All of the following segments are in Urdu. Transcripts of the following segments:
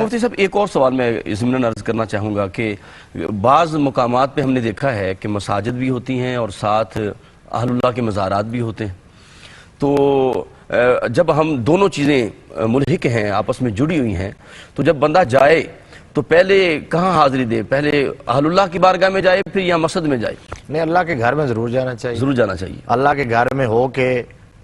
مفتی صاحب ایک اور سوال میں ضمناً عرض کرنا چاہوں گا کہ بعض مقامات پہ ہم نے دیکھا ہے کہ مساجد بھی ہوتی ہیں اور ساتھ اہل اللہ کے مزارات بھی ہوتے ہیں، تو جب ہم دونوں چیزیں ملحق ہیں، آپس میں جڑی ہوئی ہیں، تو جب بندہ جائے تو پہلے کہاں حاضری دے؟ پہلے اہل اللہ کی بارگاہ میں جائے پھر یا مسجد میں جائے؟ نہیں، اللہ کے گھر میں ضرور جانا چاہیے، ضرور جانا چاہیے، اللہ کے گھر میں ہو کے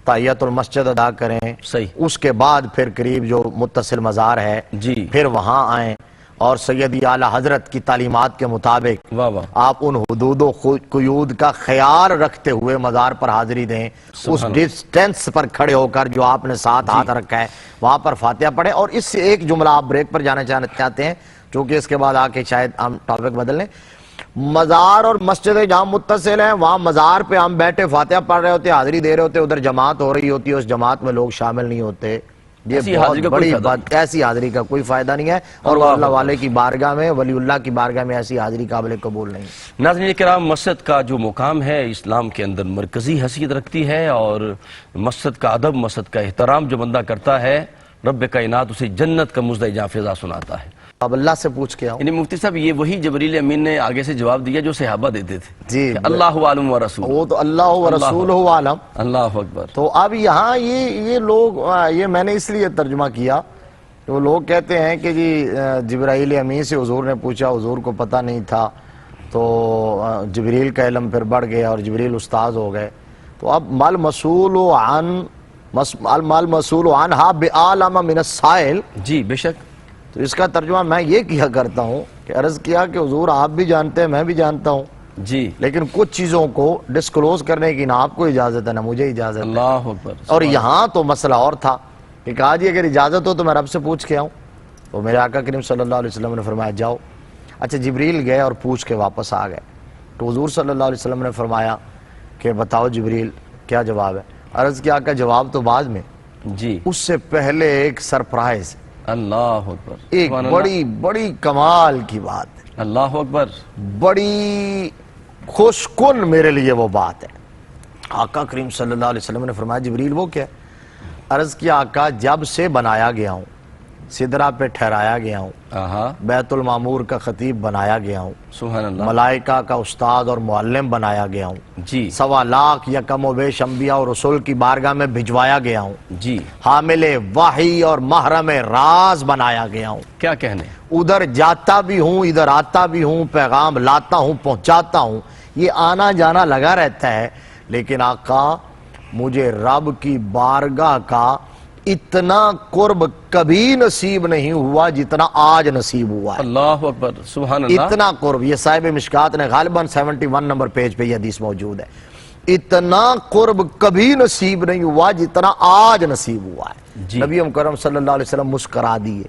تحیت المسجد ادا کریں، صحیح، اس کے بعد پھر قریب جو متصل مزار ہے جی، پھر وہاں آئیں اور سیدی اعلیٰ حضرت کی تعلیمات کے مطابق واہ واہ، آپ ان حدود و قیود کا خیال رکھتے ہوئے مزار پر حاضری دیں، اس ڈسٹینس پر کھڑے ہو کر جو آپ نے ساتھ ہاتھ رکھا ہے وہاں پر فاتحہ پڑھیں۔ اور اس سے ایک جملہ آپ بریک پر جانا چاہتے ہیں چونکہ اس کے بعد آ کے شاید ہم ٹاپک بدل لیں، مزار اور مسجد جہاں متصل ہیں وہاں مزار پہ ہم بیٹھے فاتحہ پڑھ رہے ہوتے، حاضری دے رہے ہوتے، ادھر جماعت ہو رہی ہوتی ہے، اس جماعت میں لوگ شامل نہیں ہوتے، یہ بہت بڑی بات، ایسی حاضری کا کوئی فائدہ نہیں ہے، اور وہ اللہ والے کی بارگاہ میں، ولی اللہ کی بارگاہ میں ایسی حاضری قابل قبول نہیں۔ ناظرین کرام، مسجد کا جو مقام ہے اسلام کے اندر مرکزی حیثیت رکھتی ہے، اور مسجد کا ادب، مسجد کا احترام جو بندہ کرتا ہے، رب کائنات اسے جنت کا مزدہ فضا سناتا ہے۔ اب اللہ سے پوچھ کے آؤں، یعنی مفتی صاحب یہ وہی جبریل امین نے آگے سے جواب دیا جو صحابہ دیتے تھے، جی، اللہ عالم و رسول، وہ تو اللہ و رسول عالم، اللہ اکبر۔ تو اب یہاں یہ لوگ، یہ میں نے اس لیے ترجمہ کیا کہ وہ لوگ کہتے ہیں کہ جی جبرائیل امین سے حضور نے پوچھا، حضور کو پتہ نہیں تھا، تو جبریل کا علم پھر بڑھ گیا اور جبریل استاد ہو گئے، تو اب مال مسئول عنہا بعالم من السائل، جی بے شک، تو اس کا ترجمہ میں یہ کیا کرتا ہوں کہ عرض کیا کہ حضور آپ بھی جانتے ہیں، میں بھی جانتا ہوں، جی، لیکن کچھ چیزوں کو ڈسکلوز کرنے کی نہ آپ کو اجازت ہے نہ مجھے اجازت ہے، اللہ اکبر۔ اور یہاں تو مسئلہ اور تھا کہ کہا جی اگر اجازت ہو تو میں رب سے پوچھ کے آؤں، تو میرے آقا کریم صلی اللہ علیہ وسلم نے فرمایا جاؤ۔ اچھا، جبریل گئے اور پوچھ کے واپس آ گئے، تو حضور صلی اللہ علیہ وسلم نے فرمایا کہ بتاؤ جبریل کیا جواب ہے؟ عرض کیا کہ جواب تو بعد میں، جی، اس سے پہلے ایک سرپرائز، اللہ اکبر، ایک بڑی کمال کی بات ہے، اللہ اکبر، بڑی خوش کن میرے لیے وہ بات ہے۔ آقا کریم صلی اللہ علیہ وسلم نے فرمایا جبریل وہ کیا ہے؟ عرض کیا آقا جب سے بنایا گیا ہوں، سدرہ پہ ٹھہرایا گیا ہوں، بیت المعمور کا خطیب بنایا گیا ہوں، سبحان اللہ، ملائکہ کا استاد اور معلم بنایا گیا ہوں، جی، 1.25 لاکھ یا کم و بیش انبیاء اور رسول کی بارگاہ میں بھجوایا گیا ہوں، جی، حامل وحی اور محرم راز بنایا گیا ہوں، کیا کہنے، ادھر جاتا بھی ہوں ادھر آتا بھی ہوں، پیغام لاتا ہوں پہنچاتا ہوں، یہ آنا جانا لگا رہتا ہے، لیکن آقا مجھے رب کی بارگاہ کا اتنا قرب کبھی نصیب نہیں ہوا جتنا آج نصیب ہوا ہے، اللہ اکبر، سبحان اللہ، اتنا قرب۔ یہ صاحب مشکات نے غالباً 71 نمبر پیج پہ یہ حدیث موجود ہے، اتنا قرب کبھی نصیب نہیں ہوا جتنا آج نصیب ہوا ہے۔ نبی مکرم صلی اللہ علیہ وسلم مسکرا دیے،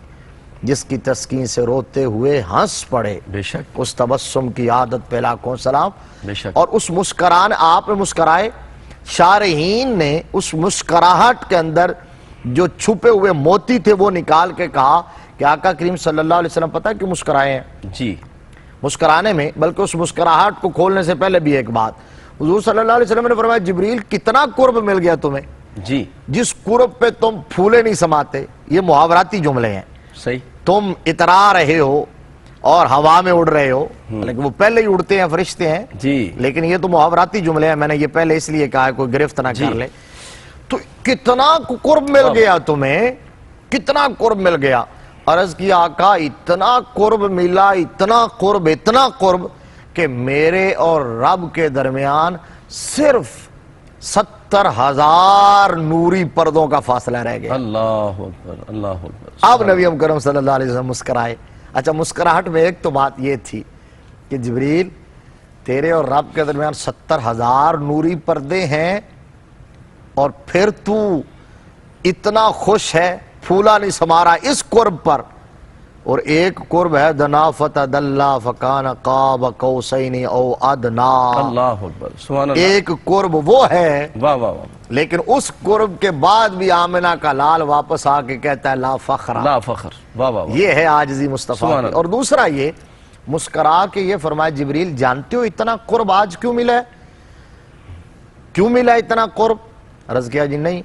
جس کی تسکین سے روتے ہوئے ہنس پڑے، بے شک، اس تبسم کی عادت پہ لاکھوں سلام، بے شک، اور اس مسکران آپ نے مسکرائے، شارحین نے اس مسکراہٹ کے اندر جو چھپے ہوئے موتی تھے وہ نکال کے کہا کہ آقا کریم صلی اللہ علیہ وسلم پتہ کیوں مسکرائے ہیں؟ جی، مسکرانے میں، بلکہ اس مسکراہٹ کو کھولنے سے پہلے بھی ایک بات، حضور صلی اللہ علیہ وسلم نے فرمایا جبریل کتنا قرب مل گیا تمہیں، جی، جس قرب پہ تم پھولے نہیں سماتے، یہ محاوراتی جملے ہیں، صحیح، تم اترا رہے ہو اور ہوا میں اڑ رہے ہو، لیکن وہ پہلے ہی اڑتے ہیں، فرشتے ہیں، جی، لیکن یہ تو محاوراتی جملے ہیں، میں نے یہ پہلے اس لیے کہا ہے کوئی گرفت نہ کر لے، تو کتنا قرب مل گیا تمہیں، کتنا قرب مل گیا؟ عرض کیا آقا اتنا قرب ملا، اتنا قرب کہ میرے اور رب کے درمیان صرف 70,000 نوری پردوں کا فاصلہ رہ گیا۔ اللہ اکبر، اللہ اکبر، اب نبی کرم صلی اللہ علیہ وسلم مسکرائے۔ اچھا، مسکراہٹ میں ایک تو بات یہ تھی کہ جبریل تیرے اور رب کے درمیان 70,000 نوری پردے ہیں، اور پھر تو اتنا خوش ہے، پھولا نہیں سمارا اس قرب پر، اور ایک قرب ہے دنا فتدلا فکان قاب قوسین او ادنا، اللہ اکبر، سبحان اللہ، ایک قرب وہ ہے، واہ واہ واہ، لیکن اس قرب کے بعد بھی آمنہ کا لال واپس آ کے کہتا ہے لا فخر، لا فخر، واہ واہ واہ، یہ ہے عاجزی مصطفیٰ سبحان کی۔ اللہ، اور دوسرا یہ مسکرا کے یہ فرمایا جبریل جانتے ہو اتنا قرب آج کیوں ملا ہے؟ کیوں ملا اتنا قرب؟ عرض کیا جی نہیں،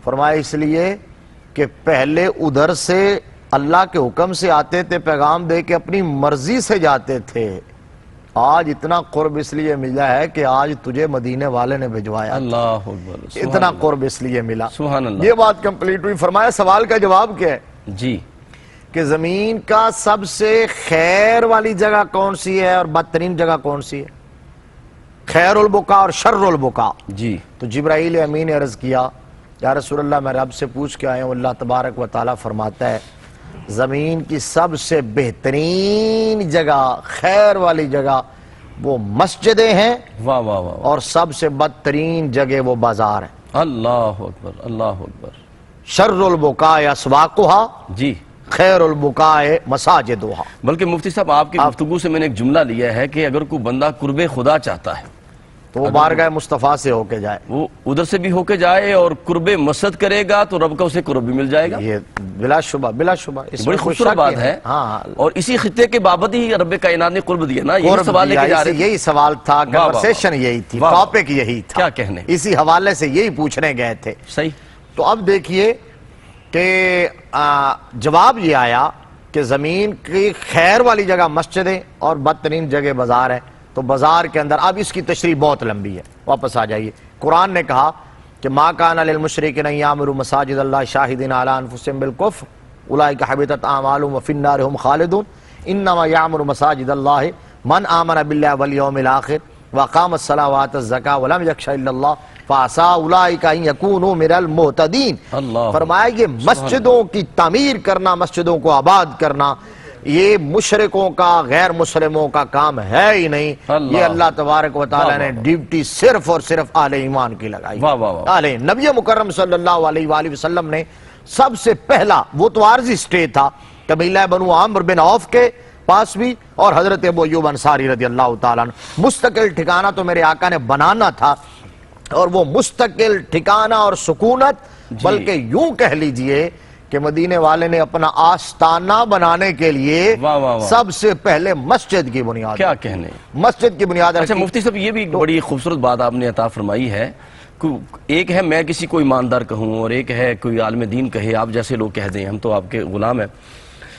فرمایا اس لیے کہ پہلے ادھر سے اللہ کے حکم سے آتے تھے، پیغام دے کے اپنی مرضی سے جاتے تھے۔ آج اتنا قرب اس لیے ملا ہے کہ آج تجھے مدینے والے نے بھجوایا، اللہ اکبر، اتنا قرب اس لیے ملا۔ سبحان اللہ۔ یہ بات کمپلیٹ ہوئی۔ فرمایا سوال کا جواب کیا ہے جی، کہ زمین کا سب سے خیر والی جگہ کون سی ہے اور بدترین جگہ کون سی ہے؟ خیر البقا اور شر البقا۔ جی، تو جبرائیل امین نے عرض کیا یا رسول اللہ میں رب سے پوچھ کے آیا ہوں، اللہ تبارک و تعالیٰ فرماتا ہے زمین کی سب سے بہترین جگہ، خیر والی جگہ وہ مسجدیں ہیں، واہ واہ واہ، اور سب سے بدترین جگہ وہ بازار ہیں۔ اللہ اکبر، اللہ اکبر۔ شر البقاء اسواقها، جی، خیر البقاء مساجدها۔ بلکہ مفتی صاحب آپ کی گفتگو سے میں نے ایک جملہ لیا ہے کہ اگر کوئی بندہ قرب خدا چاہتا ہے تو وہ بارگاہ مصطفیٰ سے ہو کے جائے، وہ ادھر سے بھی ہو کے جائے اور قرب مسجد کرے گا تو رب کا اسے قرب بھی مل جائے گا۔ یہ بلا شبہ، بلا شبہ، اس بڑی میں کوئی خوبصورت شک بات نہیں ہے، ہاں، اور اسی خطے کے بابت ہی رب کائنات نے قرب دیا نا، یہی قرب سوال لے دیا، کے جا رہے تھے۔ یہی سوال تھا، واہ واہ کنورسیشن واہ، یہی تھی، واہ واہ، ٹاپک یہی تھا، کیا کہنے، اسی حوالے سے یہی پوچھنے گئے تھے۔ صحیح۔ تو اب دیکھیے کہ جواب یہ آیا کہ زمین کی خیر والی جگہ مسجدیں اور بدترین جگہ بازار ہے۔ تو بازار کے اندر اب اس کی تشریح بہت لمبی ہے، واپس آ جائیے۔ قرآن نے کہا کہ ما کان للمشرکین ان یعمروا مساجد اللہ شاہدین علی انفسہم بالکفر اولئک حبطت اعمالهم وفی النار هم خالدون انما یعمر مساجد اللہ من آمن باللہ والیوم الآخر وقام الصلاۃ وآتى الزکاۃ ولم یخش الا اللہ فعسى اولئک ان یکونوا من المہتدین۔ اللہ، فرمایا یہ مسجدوں کی تعمیر کرنا، مسجدوں کو آباد کرنا، یہ مشرکوں کا، غیر مسلموں کا کام ہے ہی نہیں، یہ اللہ تبارک و تعالیٰ نے ڈیوٹی صرف اور صرف اہل ایمان کی لگائی۔ واہ واہ واہ، نبی مکرم صلی اللہ علیہ وآلہ وسلم نے سب سے پہلا، وہ تو عارضی سٹے تھا، قبیلہ بنو عمرو بن عوف کے پاس بھی اور حضرت ابو ایوب انصاری رضی اللہ تعالیٰ عنہ، مستقل ٹھکانہ تو میرے آقا نے بنانا تھا، اور وہ مستقل ٹھکانہ اور سکونت، بلکہ یوں کہہ لیجئے کہ مدینے والے نے اپنا آستانہ بنانے کے لیے واہ واہ واہ، سب سے پہلے مسجد کی بنیاد، کیا کہنے۔ مسجد کی بنیاد اچھا رکھی۔ مفتی صاحب یہ بھی بڑی خوبصورت بات آپ نے عطا فرمائی ہے، ایک ہے میں کسی کو ایماندار کہوں اور ایک ہے کوئی عالم دین کہے، آپ جیسے لوگ کہہ دیں ہم تو آپ کے غلام ہیں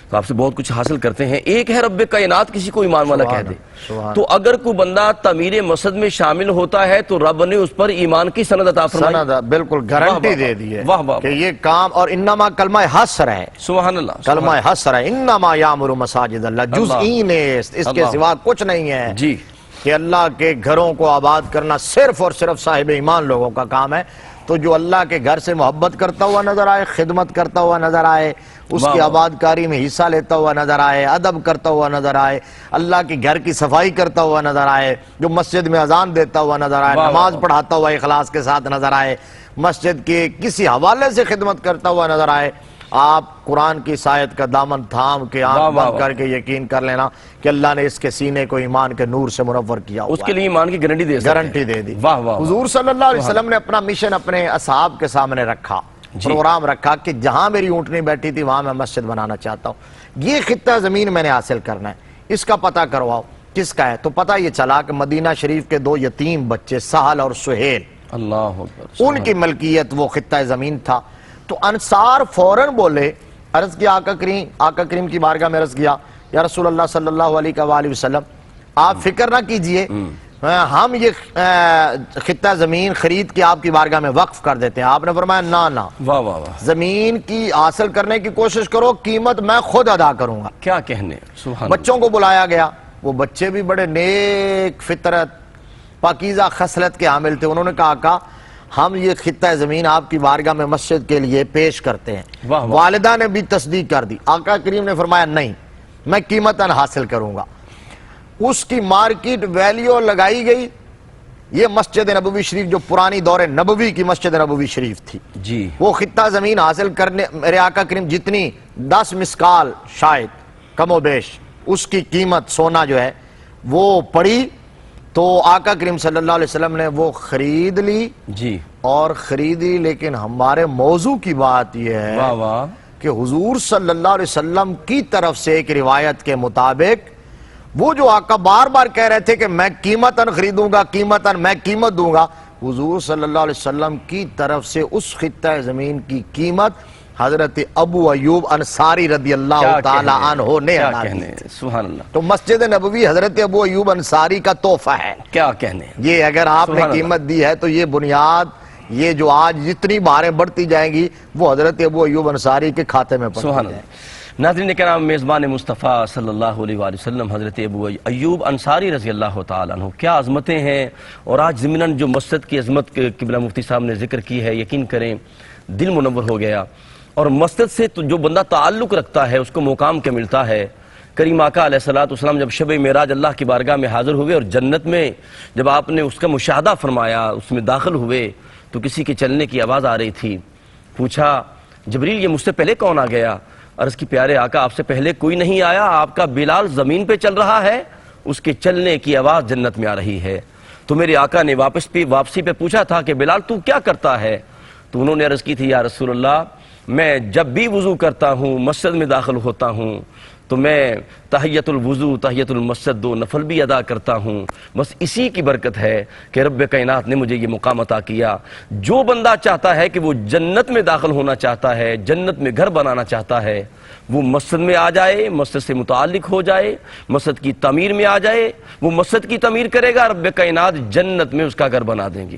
تو آپ سے بہت کچھ حاصل کرتے ہیں، ایک ہے رب کائنات کسی کو ایمان والا کہہ دے۔ تو اگر کوئی بندہ تعمیر مسجد میں شامل ہوتا ہے تو رب نے اس پر ایمان کی سند عطا فرمائی، سند بالکل گارنٹی دے دی ہے واہ واہ، کہ یہ کام، اور انما کلمہ حصر ہے، سبحان اللہ، کلمہ حصر ہے، انما یامر مساجد اللہ، جزئین ہے، اس کے سوا کچھ نہیں ہے، جی، کہ اللہ کے گھروں کو آباد کرنا صرف اور صرف صاحب ایمان لوگوں کا کام ہے۔ تو جو اللہ کے گھر سے محبت کرتا ہوا نظر آئے، خدمت کرتا ہوا نظر آئے، اس کی آباد کاری میں حصہ لیتا ہوا نظر آئے، ادب کرتا ہوا نظر آئے، اللہ کے گھر کی صفائی کرتا ہوا نظر آئے، جو مسجد میں اذان دیتا ہوا نظر آئے، نماز پڑھاتا ہوا اخلاص کے ساتھ نظر آئے، مسجد کے کسی حوالے سے خدمت کرتا ہوا نظر آئے، آپ قرآن کی سایت کا دامن تھام کے آنکھ بند کر کے یقین کر لینا کہ اللہ نے اس کے سینے کو ایمان کے نور سے منور کیا ہوا ہے، اس کے لیے ایمان کی گارنٹی دے سکتے ہیں، گارنٹی دے دی۔ واہ واہ، حضور صلی اللہ علیہ وسلم نے اپنا مشن اپنے اصحاب کے سامنے رکھا، پروگرام رکھا کہ جہاں میری اونٹنی بیٹھی تھی وہاں میں مسجد بنانا چاہتا ہوں، یہ خطہ زمین میں نے حاصل کرنا ہے، اس کا پتہ کرواؤ کس کا ہے۔ تو پتہ یہ چلا کہ مدینہ شریف کے دو یتیم بچے سہل اور سہیل، اللہ اکبر، ان کی ملکیت وہ خطہ زمین تھا۔ تو انصار فوراً بولے، عرض کیا آقا کریم کی بارگاہ میں عرض کیا یا رسول اللہ صلی اللہ علیہ وآلہ وسلم آپ فکر نہ کیجئے، ہم یہ خطہ زمین خرید کے آپ کی بارگاہ میں وقف کر دیتے ہیں۔ آپ نے فرمایا نہ، واہ واہ واہ، زمین کی حاصل کرنے کی کوشش کرو، قیمت میں خود ادا کروں گا۔ کیا کہنے، سبحان بچوں کو بلایا گیا، وہ بچے بھی بڑے نیک فطرت پاکیزہ خصلت کے حامل تھے، انہوں نے کہا آقا ہم یہ خطہ زمین آپ کی بارگاہ میں مسجد کے لیے پیش کرتے ہیں۔ واہ واہ، والدہ نے بھی تصدیق کر دی، آقا کریم نے فرمایا نہیں، میں قیمتاً حاصل کروں گا۔ اس کی مارکیٹ ویلیو لگائی گئی، یہ مسجد نبوی شریف جو پرانی دور نبوی کی مسجد نبوی شریف تھی، جی، وہ خطہ زمین حاصل کرنے میرے آقا کریم جتنی 10 مسکال شاید کم و بیش اس کی قیمت سونا جو ہے وہ پڑی، تو آقا کریم صلی اللہ علیہ وسلم نے وہ خرید لی جی، اور خریدی۔ لیکن ہمارے موضوع کی بات یہ ہے واہ واہ، کہ حضور صلی اللہ علیہ وسلم کی طرف سے ایک روایت کے مطابق وہ جو آقا بار بار کہہ رہے تھے کہ میں قیمتاً خریدوں گا، قیمتاً میں قیمت دوں گا، حضور صلی اللہ علیہ وسلم کی طرف سے اس خطہ زمین کی قیمت حضرت ابو ایوب انصاری رضی اللہ تعالی عنہ نے کیا ادا کہنے کی. سبحان اللہ. تو مسجد نبوی حضرت ابو ایوب انصاری کا تحفہ ہے. کیا کہنے. یہ اگر آپ نے سبحان اللہ. قیمت دی ہے تو یہ بنیاد، یہ جو آج جتنی باریں بڑھتی جائیں گی وہ حضرت ابو ایوب انصاری کے کھاتے میں پڑتی سبحان جائیں. اللہ. ناظرین کرام، میزبان مصطفیٰ صلی اللہ علیہ وآلہ وسلم حضرت ابو ایوب انصاری رضی اللہ تعالیٰ عنہ، کیا عظمتیں ہیں. اور آج ضمناً جو مسجد کی عظمت قبلہ مفتی صاحب نے ذکر کی ہے، یقین کریں دل منور ہو گیا. اور مسجد سے جو بندہ تعلق رکھتا ہے اس کو مقام کیا ملتا ہے. کریم آقا علیہ السلام جب شب معراج اللہ کی بارگاہ میں حاضر ہوئے اور جنت میں جب آپ نے اس کا مشاہدہ فرمایا، اس میں داخل ہوئے تو کسی کے چلنے کی آواز آ رہی تھی. پوچھا جبریل یہ مجھ سے پہلے کون آ گیا؟ عرض کی پیارے آقا آپ سے پہلے کوئی نہیں آیا، آپ کا بلال زمین پہ چل رہا ہے، اس کے چلنے کی آواز جنت میں آ رہی ہے. تو میرے آقا نے واپسی پہ پوچھا تھا کہ بلال تو کیا کرتا ہے؟ تو انہوں نے عرض کی تھی یا رسول اللہ میں جب بھی وضو کرتا ہوں، مسجد میں داخل ہوتا ہوں تو میں تحیت الوضو تحیت المسجد 2 نفل بھی ادا کرتا ہوں. بس اسی کی برکت ہے کہ رب کائنات نے مجھے یہ مقام عطا کیا. جو بندہ چاہتا ہے کہ وہ جنت میں داخل ہونا چاہتا ہے، جنت میں گھر بنانا چاہتا ہے، وہ مسجد میں آ جائے، مسجد سے متعلق ہو جائے، مسجد کی تعمیر میں آ جائے، وہ مسجد کی تعمیر کرے گا، رب کائنات جنت میں اس کا گھر بنا دیں گے.